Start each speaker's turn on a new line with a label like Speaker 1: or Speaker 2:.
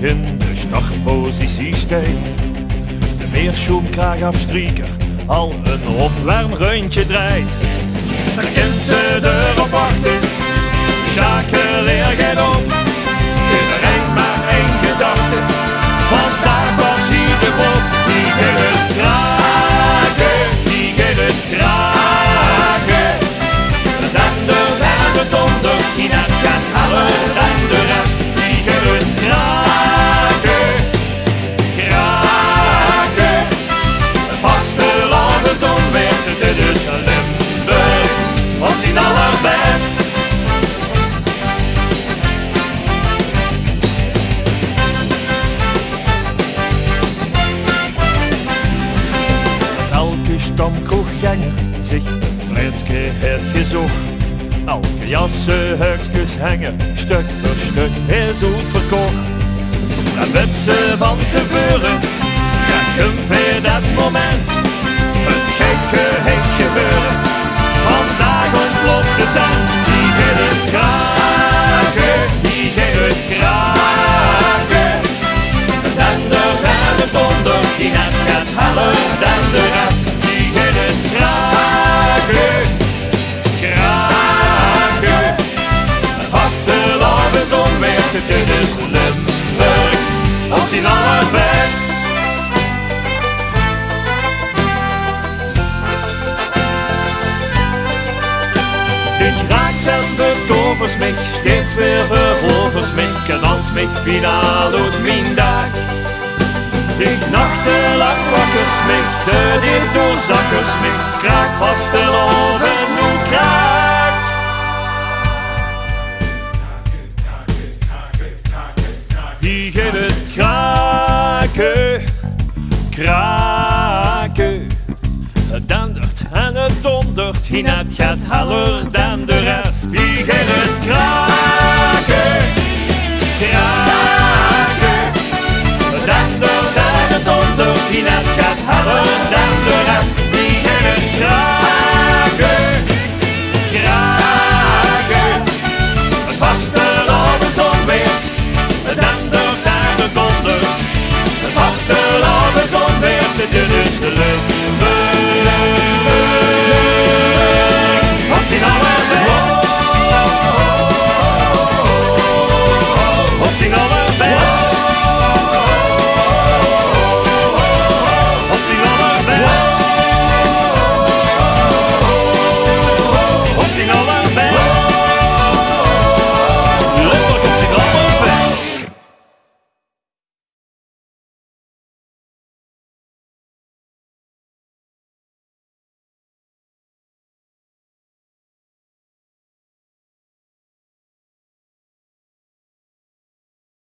Speaker 1: in de startpositie steekt. De meerschoenkraagafstrieker al een opwarmrondje draait. Dan kent ze erop wachten, schakeleer geen op. Is er eind maar één gedachte, vandaag was hij de kop. Die gaat het kraken, die gaat het kraken. De dendert en de donder, die net gaat halen dan de rest. Die gaat het kraken, kraken. Het vasteland is onweert, dit is Limburg, wat zien allerbest. Stamkroegganger zich Leidske het gezocht. Elke jassenhuiksjeshanger stuk voor stuk is uitverkocht. En weet ze van tevoren, krijg hem weer dat moment. Het gek gebeuren, vandaag ontploft de tent. Die gaat het kraken, die gaat het kraken. De dendert en de donder, die net gaat halen dan de rest. Dit is Limburg, wat zien allerbest. Ich raaks en betovers mich, steeds weer verovers mich, en als mich finaal uit mijn dag. Ich nachtelang wakkers mich, de dit doorzakkers mich, kraak vast de loven, nu kraak. Die gaat het kraken, kraken. Het dendert en het dondert, hij net gaat heller dan de rest. Die gaat het kraken, kraken. Het dendert en het dondert, hij net